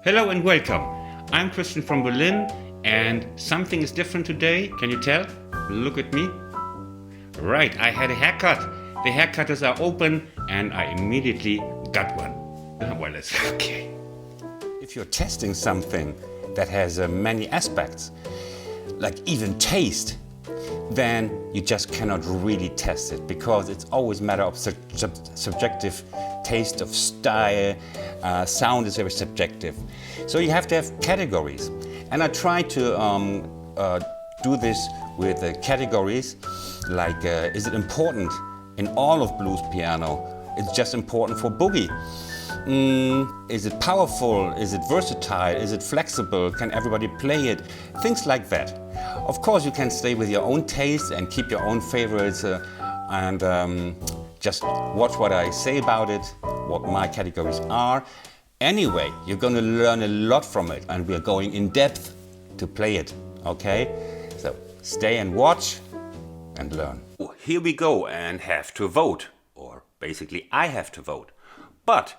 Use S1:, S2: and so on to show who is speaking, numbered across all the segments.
S1: Hello and welcome. I'm Christian from Berlin and something is different today. Can you tell? Look at me. Right, I had a haircut. The haircutters are open and I immediately got one. Well, it's okay. If you're testing something that has many aspects, like even taste, then you just cannot really test it because it's always a matter of subjective taste, of style. Sound is very subjective. So you have to have categories. And I try to do this with categories like is it important in all of blues piano? It's just important for boogie. Is it powerful? Is it versatile? Is it flexible? Can everybody play it? Things like that. Of course, you can stay with your own taste and keep your own favorites and just watch what I say about it, what my categories are. Anyway, you're going to learn a lot from it and we're going in depth to play it, okay? So stay and watch and learn. Here we go and have to vote, or basically I have to vote. But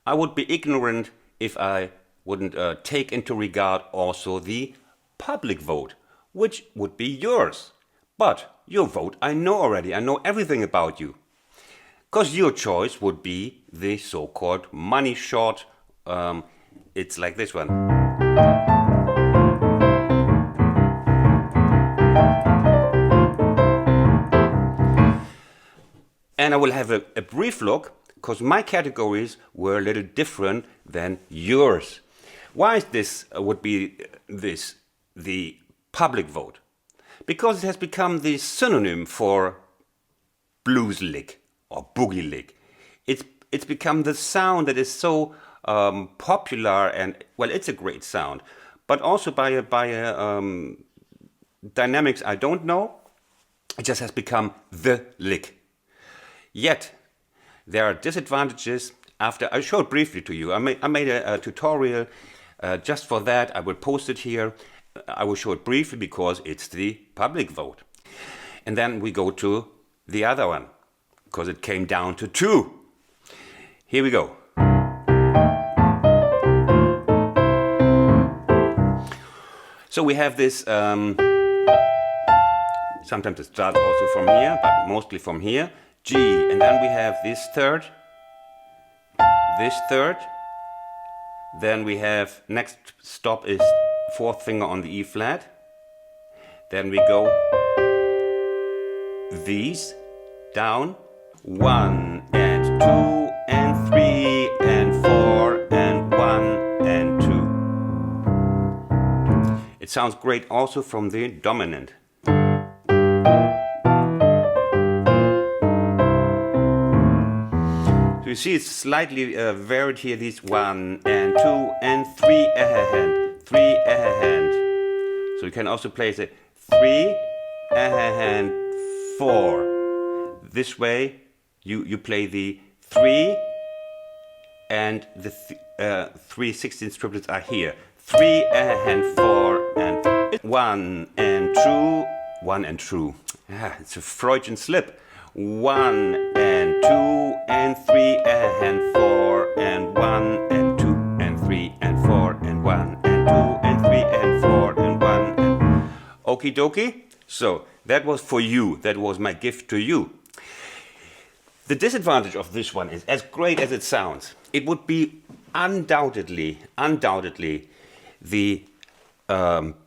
S1: I would be ignorant if I wouldn't take into regard also the public vote, which would be yours. But your vote I know already, I know everything about you. Because your choice would be the so-called money shot. It's like this one. And I will have a brief look, because my categories were a little different than yours. Why is this would be this the public vote? Because it has become the synonym for blues lick or boogie lick. It's become the sound that is so popular and, well, it's a great sound. But also by a dynamics I don't know, it just has become the lick. Yet, there are disadvantages. After I showed briefly to you, I made a tutorial just for that. I will post it here. I will show it briefly because it's the public vote. And then we go to the other one, because it came down to two. Here we go. So we have this, sometimes it starts also from here, but mostly from here. G, and then we have this third, then we have, next stop is fourth finger on the E flat, then we go these, down, 1 and 2 and 3 and 4 and 1 and 2. It sounds great also from the dominant. You see it's slightly varied here, these 1 and 2 and 3 hand, 3 hand. So you can also play the 3 hand 4. This way you play the 3 and the 3 16th triplets are here. 3 hand 4 and 1 and 2, 1 and 2. It's a Freudian slip. 1 and 2 and 3 and 4 and 1 and 2 and 3 and 4 and 1 and 2 and 3 and 4 and 1 and... Okie dokie? So that was for you. That was my gift to you. The disadvantage of this one is, as great as it sounds, it would be undoubtedly the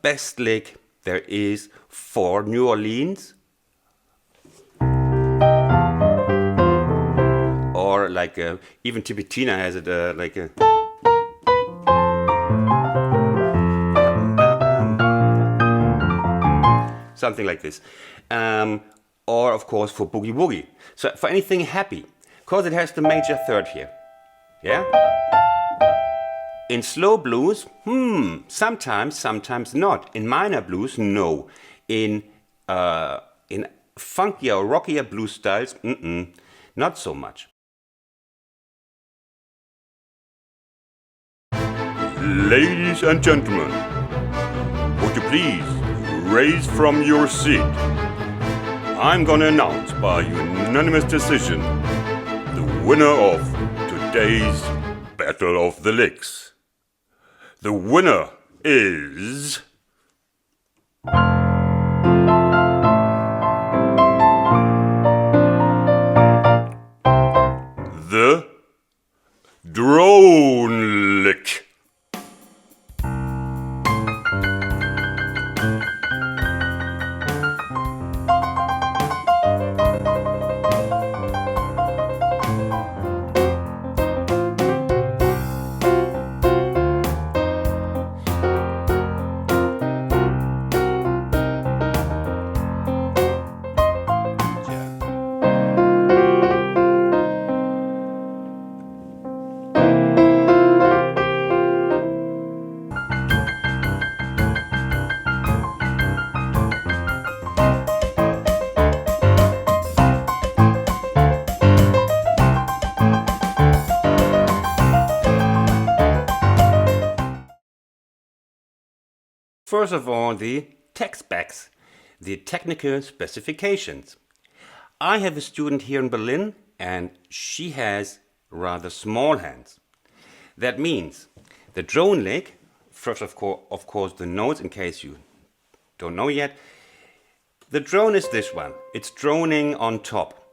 S1: best lick there is for New Orleans, or like even Tipitina has it like a something like this, or of course for boogie woogie. So for anything happy, because it has the major third here, yeah. In slow blues, sometimes not. In minor blues, no. In funkier or rockier blues styles, not so much.
S2: Ladies and gentlemen, would you please raise from your seat? I'm gonna announce by unanimous decision the winner of today's Battle of the Licks. The winner is the drone lick.
S1: First of all, the tech specs, the technical specifications. I have a student here in Berlin and she has rather small hands. That means the drone lick, first of course the notes in case you don't know yet. The drone is this one. It's droning on top.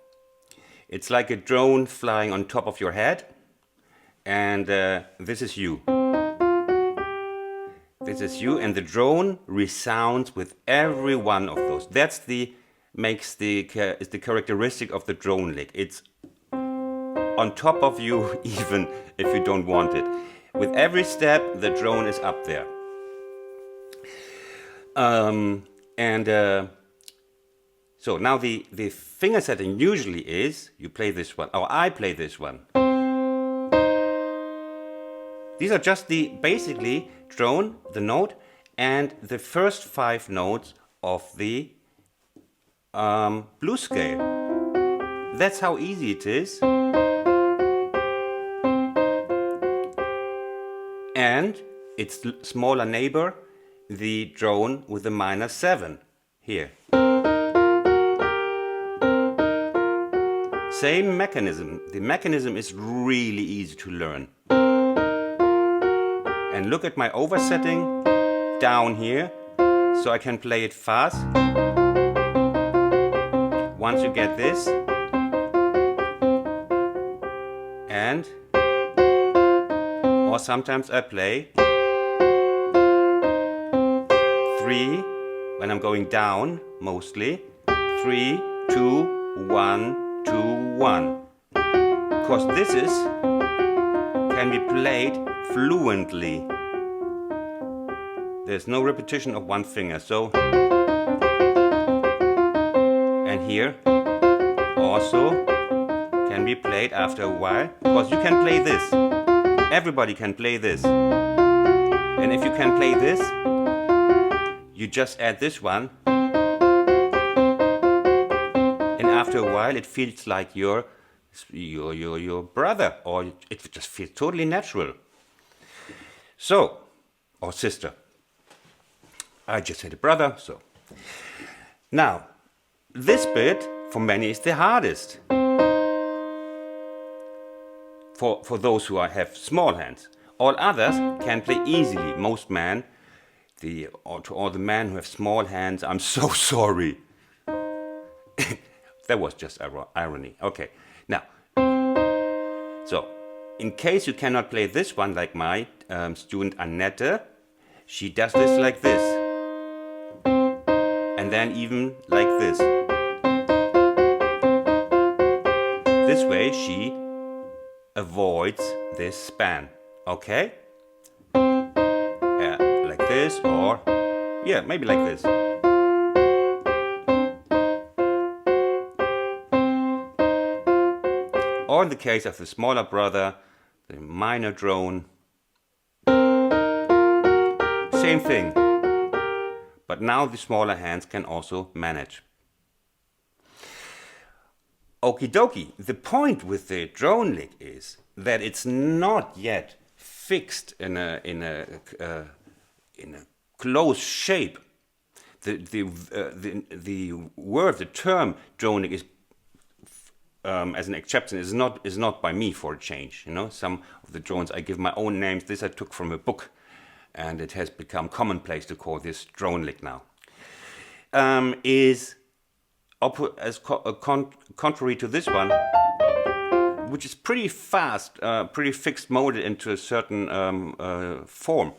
S1: It's like a drone flying on top of your head, and this is you. This is you, and the drone resounds with every one of those. That's the characteristic of the drone lick. It's on top of you even if you don't want it. With every step, the drone is up there. So now the finger setting usually is you play this one, or I play this one. These are just the basically drone, the note, and the first 5 notes of the blues scale. That's how easy it is. And its smaller neighbor, the drone with the minor 7 here. Same mechanism. The mechanism is really easy to learn. And look at my oversetting down here, so I can play it fast. Once you get this, and or sometimes I play 3 when I'm going down, mostly 3, 2, 1, 2, 1. Because this can be played fluently. There's no repetition of one finger, so, and here also can be played after a while, because you can play this. Everybody can play this. And if you can play this, you just add this one, and after a while it feels like your brother, or it just feels totally natural. So, or sister. I just said a brother, so. Now, this bit for many is the hardest. For those who have small hands. All others can play easily. Most men, to all the men who have small hands, I'm so sorry. That was just irony. Okay, now, so in case you cannot play this one like my student Annette, she does this like this, and then even like this. This way she avoids this span, okay? Like this, or yeah, maybe like this. Or in the case of the smaller brother, the minor drone, same thing. But now the smaller hands can also manage. Okie dokie. The point with the drone lick is that it's not yet fixed in a close shape. The word, the term drone lick is as an exception is not by me for a change. You know, some of the drones I give my own names. This I took from a book and it has become commonplace to call this drone lick now, is contrary to this one, which is pretty fast, pretty fixed molded into a certain form.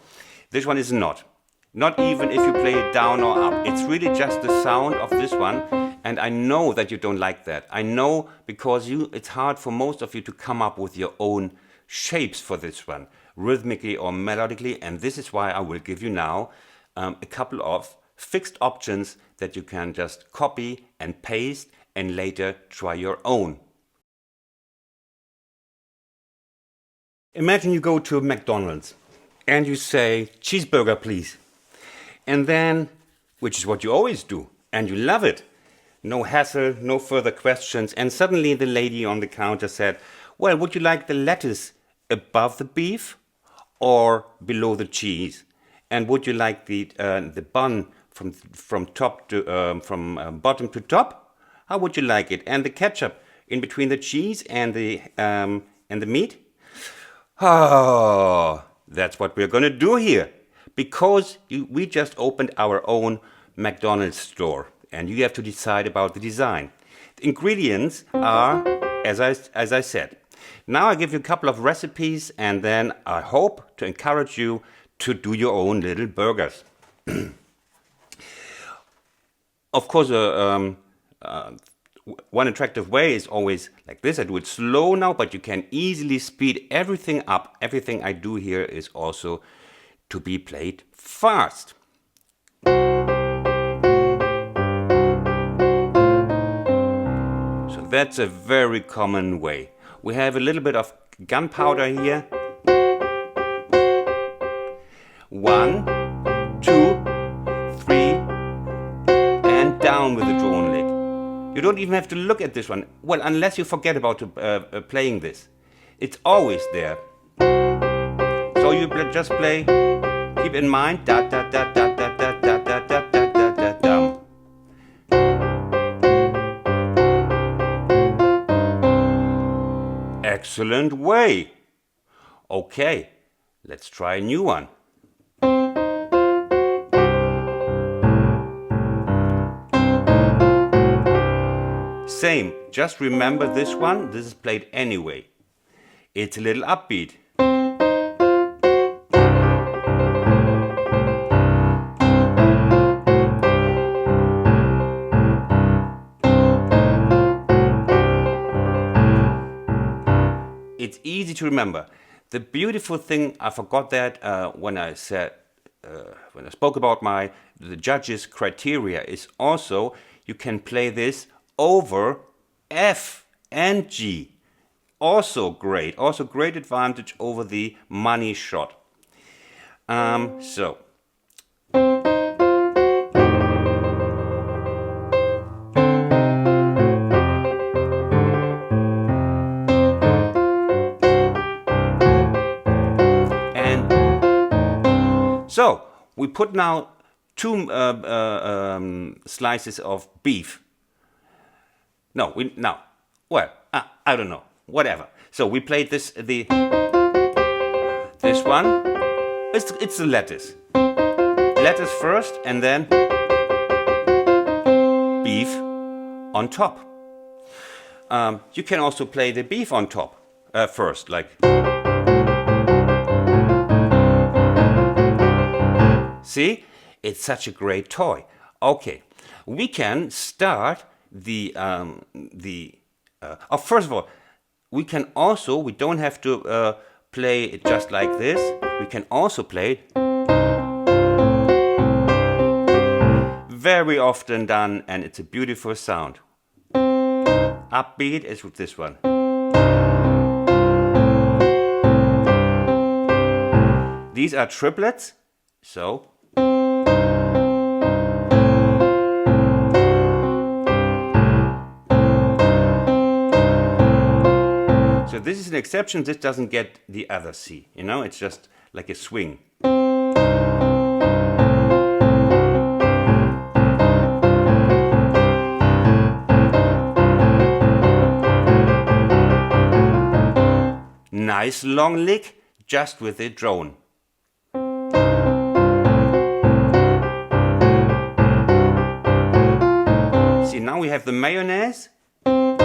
S1: This one is not. Not even if you play it down or up. It's really just the sound of this one, and I know that you don't like that. I know because it's hard for most of you to come up with your own shapes for this one, rhythmically or melodically, and this is why I will give you now a couple of fixed options that you can just copy and paste and later try your own. Imagine you go to McDonald's and you say, cheeseburger please. And then, which is what you always do, and you love it. No hassle, no further questions. And suddenly the lady on the counter said, well, would you like the lettuce above the beef or below the cheese? And would you like the bun from top to from bottom to top? How would you like it? And the ketchup in between the cheese and the meat? Oh, that's what we're going to do here. Because we just opened our own McDonald's store and you have to decide about the design. The ingredients are, as I said. Now I give you a couple of recipes and then I hope to encourage you to do your own little burgers. Of course, one attractive way is always like this. I do it slow now, but you can easily speed everything up. Everything I do here is also to be played fast. So that's a very common way. We have a little bit of gunpowder here. 1, 2, 3, and down with the drone lick. You don't even have to look at this one. Well, unless you forget about playing this. It's always there. So you just play. Keep in mind, da da da da da da da da da da da da da. Excellent way. Okay, let's try a new one. Same, just remember this one, this is played anyway. It's a little upbeat. It's easy to remember. The beautiful thing, I forgot that when I spoke about the judges' criteria, is also you can play this over F and G. Also great advantage over the money shot. So we put now 2 slices of beef. I don't know, whatever. So we played this one. It's the lettuce. Lettuce first, and then beef on top. You can also play the beef on top first, like. See, it's such a great toy. Okay, we can start first of all, we don't have to play it just like this. We can also play it very often done, and it's a beautiful sound. Upbeat is with this one. These are triplets, so. So this is an exception, this doesn't get the other C, it's just like a swing. Nice long lick, just with the drone. we have the mayonnaise and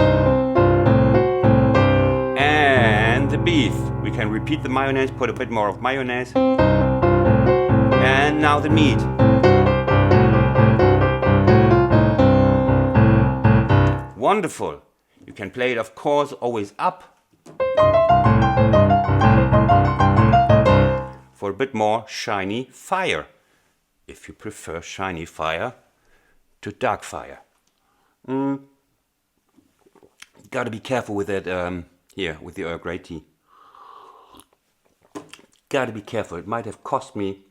S1: the beef. We can repeat the mayonnaise, put a bit more of mayonnaise. And now the meat. Wonderful. You can play it, of course, always up for a bit more shiny fire, if you prefer shiny fire to dark fire. Gotta be careful with that here, with the Earl Grey tea. Gotta be careful. It might have cost me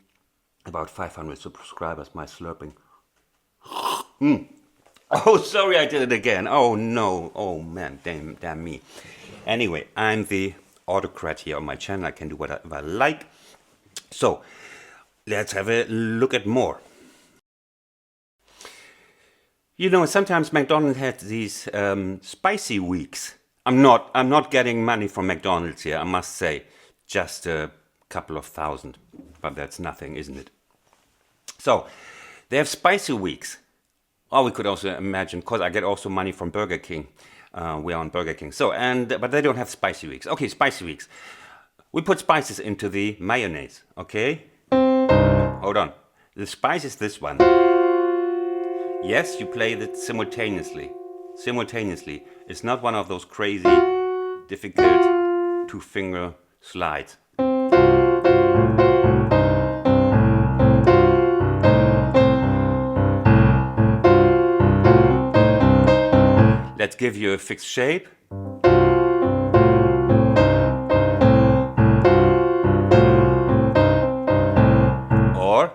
S1: about 500 subscribers, my slurping. Oh, sorry, I did it again. Oh, no. Oh, man, damn me. Anyway, I'm the autocrat here on my channel. I can do whatever I like. So, let's have a look at more. You know, sometimes McDonald's has these spicy weeks. I'm not getting money from McDonald's here, I must say. Just a couple of thousand. But that's nothing, isn't it? So, they have spicy weeks. Or we could also imagine, because I get also money from Burger King. We are on Burger King. So, but they don't have spicy weeks. Okay, spicy weeks. We put spices into the mayonnaise, okay? Hold on. The spice is this one. Yes, you play it simultaneously. Simultaneously. It's not one of those crazy, difficult two-finger slides. Let's give you a fixed shape. Or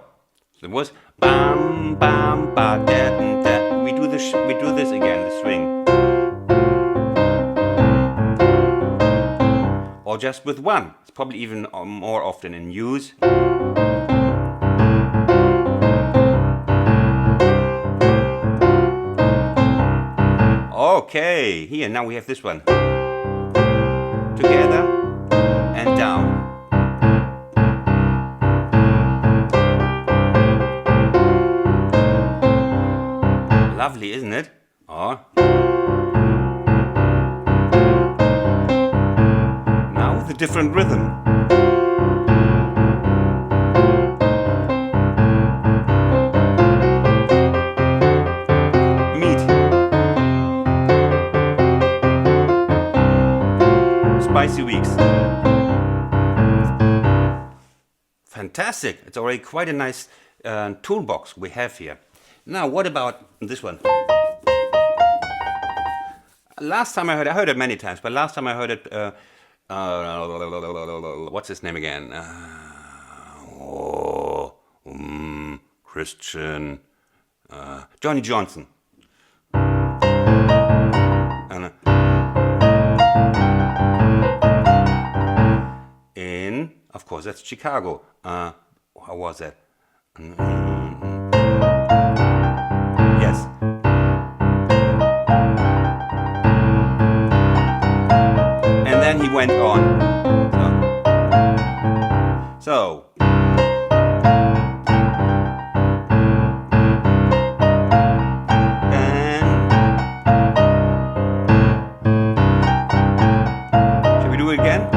S1: it was bam bam ba da da. We do this again, the string. Or just with one. It's probably even more often in use. Okay, here now we have this one. Together and down. Lovely, isn't it? Oh. Now with a different rhythm. Spicy weeks. Fantastic. It's already quite a nice toolbox we have here. Now, what about this one? Last time I heard it many times, but last time I heard it, what's his name again? Christian, Johnny Johnson. Of course, that's Chicago. How was that? Yes. And then he went on. So. Shall we do it again?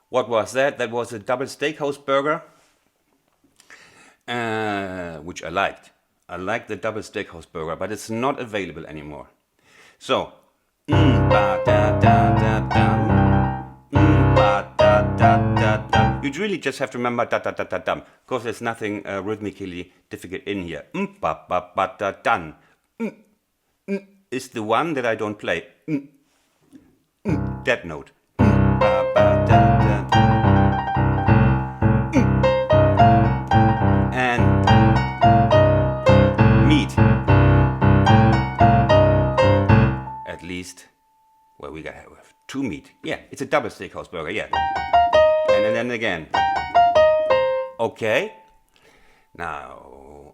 S1: What was that? That was a double steakhouse burger, which I liked. I liked the double steakhouse burger, but it's not available anymore. So, you really just have to remember da-da-da-da-dum, because there's nothing rhythmically difficult in here. Ba-ba-ba-da-dun. Is the one that I don't play. That note. And meat. At least, well, we got two meat. Yeah, it's a double steakhouse burger, yeah. And then again. Okay. Now.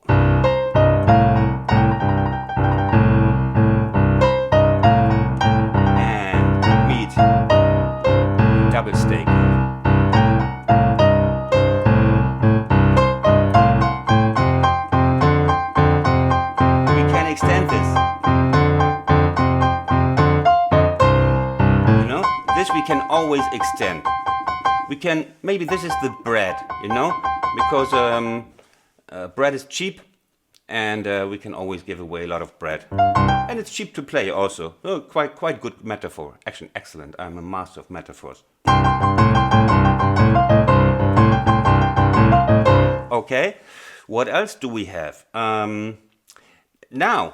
S1: And meat. Double steak. We can extend this. always extend. We can, maybe this is the bread, you know, because bread is cheap, and we can always give away a lot of bread. And it's cheap to play also. Oh, quite good metaphor. Actually, excellent. I'm a master of metaphors. Okay, what else do we have? Now,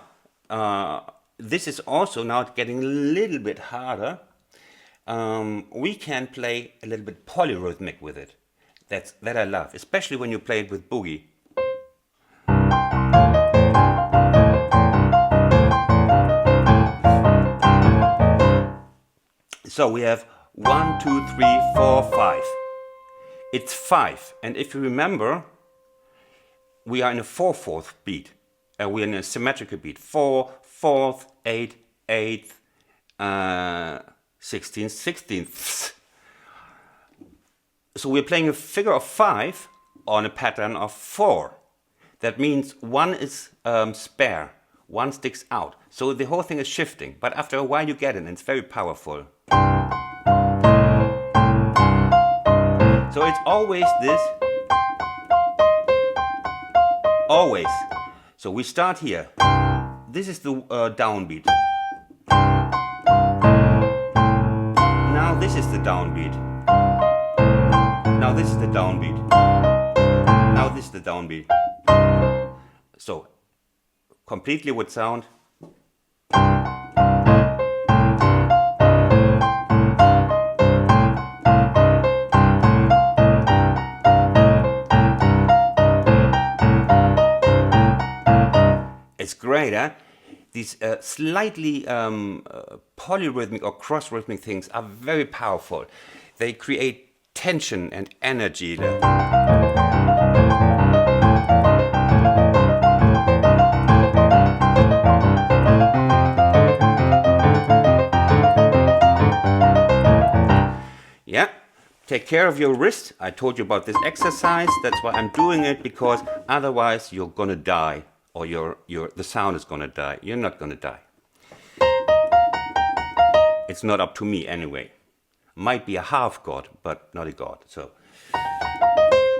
S1: this is also now getting a little bit harder. We can play a little bit polyrhythmic with it. That I love, especially when you play it with boogie. So we have 1, 2, 3, 4, 5. It's 5, and if you remember, we are in a 4/4 beat. We're in a symmetrical beat. 4, 4th, 8, 8th, 16th, 16th. So we're playing a figure of 5 on a pattern of 4. That means one is spare, one sticks out. So the whole thing is shifting, but after a while you get it, and it's very powerful. So it's always this. Always. So we start here. This is the downbeat. Now this is the downbeat. Now this is the downbeat. Now this is the downbeat. So, completely with sound. It's great, huh? These slightly polyrhythmic or cross-rhythmic things are very powerful. They create tension and energy. Yeah, take care of your wrist. I told you about this exercise. That's why I'm doing it, because otherwise you're gonna die, or the sound is gonna die. You're not gonna die. It's not up to me anyway. Might be a half god, but not a god. So,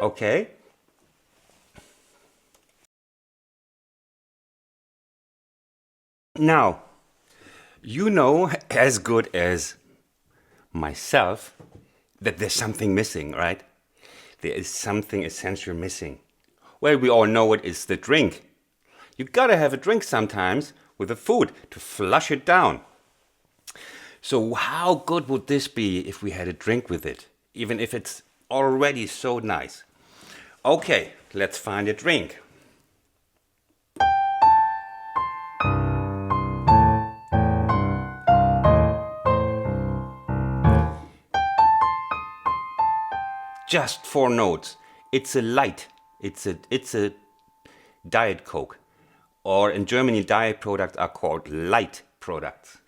S1: okay. Now, you know as good as myself that there's something missing, right? There is something essential missing. Well, we all know it is the drink. You gotta have a drink sometimes with the food to flush it down. So how good would this be if we had a drink with it, even if it's already so nice? Okay, let's find a drink. Just 4 notes. It's a light. It's a Diet Coke. Or in Germany, diet products are called light products.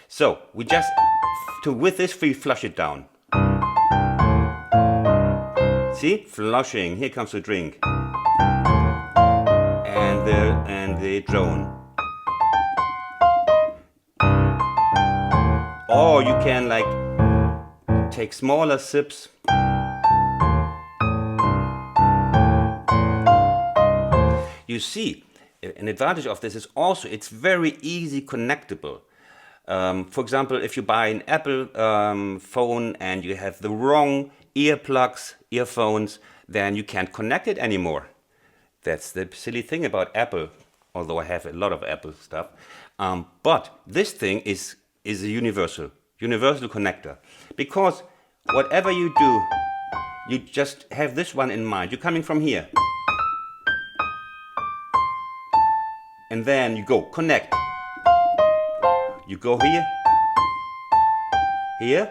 S1: So we just, with this we flush it down. See? Flushing. Here comes the drink. And the drone. Or you can like take smaller sips. You see, an advantage of this is also it's very easy connectable. For example, if you buy an Apple phone and you have the wrong earphones, then you can't connect it anymore. That's the silly thing about Apple, although I have a lot of Apple stuff. But this thing is a universal connector. Because whatever you do, you just have this one in mind. You're coming from here. And then you go connect. You go here,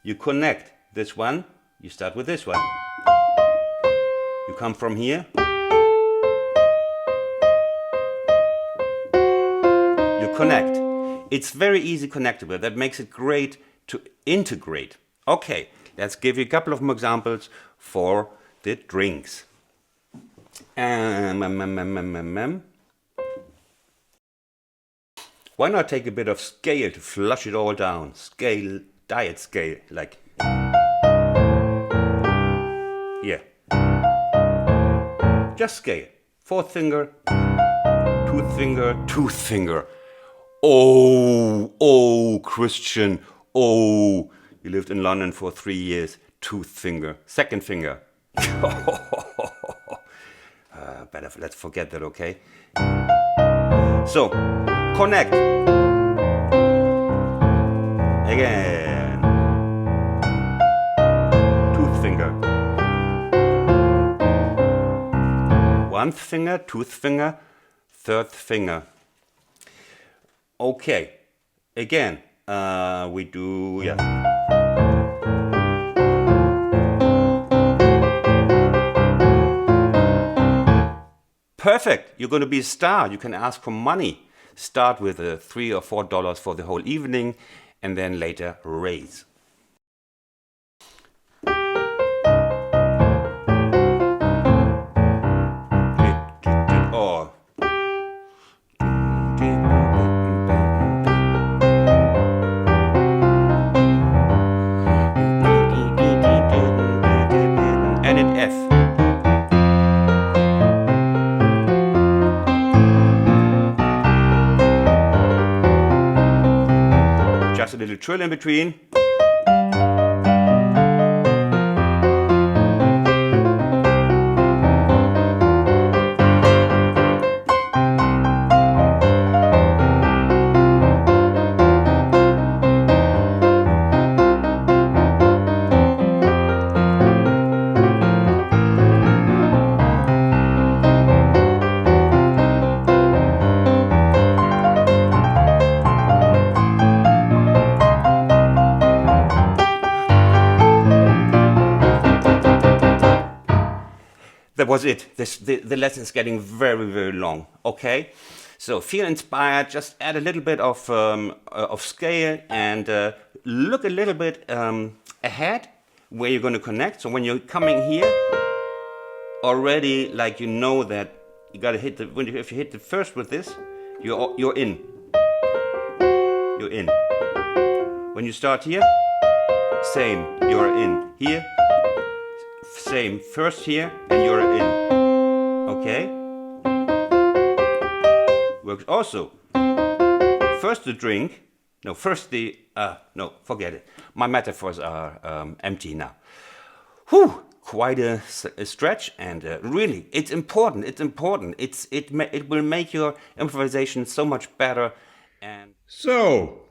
S1: you connect this one, you start with this one. You come from here, you connect. It's very easy connectable. That makes it great to integrate. Okay, let's give you a couple of examples for the drinks. Why not take a bit of scale to flush it all down? Scale, diet scale, like
S2: Here. Just scale. Fourth finger, tooth finger, tooth finger. Oh, Christian. Oh, you lived in London for 3 years. Tooth finger. Second finger. Let's forget that, okay? So, connect. Again. Tooth finger. One finger, tooth finger, third finger. Okay. Again, we do, yeah. Perfect. You're going to be a star. You can ask for money. Start with $3 or $4 for the whole evening and then later raise. Or and in F. Just a little trill in between. That was it. The lesson is getting very, very long. Okay, so feel inspired. Just add a little bit of scale and look a little bit ahead where you're going to connect. So when you're coming here, already like you know that you got to hit the. If you hit the first with this, you're in. You're in. When you start here, same. You're in here. Same, first here and you're in. Okay? Works also. First the drink. No, first the. No, forget it. My metaphors are empty now. Whew! Quite a stretch, and really, it's important. It's important. It will make your improvisation so much better. And
S1: So,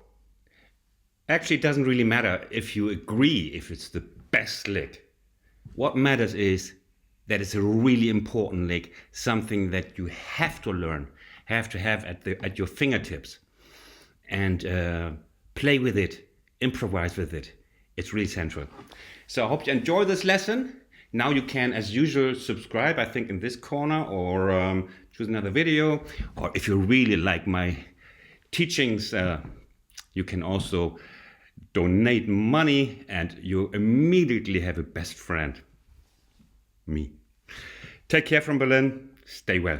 S1: actually, it doesn't really matter if you agree if it's the best lick. What matters is that it's a really important lick, something that you have to learn, have to have at your fingertips, and play with it, improvise with it. It's really central. So I hope you enjoy this lesson. Now you can, as usual, subscribe, I think, in this corner, or choose another video. Or if you really like my teachings, you can also donate money, and you immediately have a best friend. Me. Take care from Berlin. Stay well.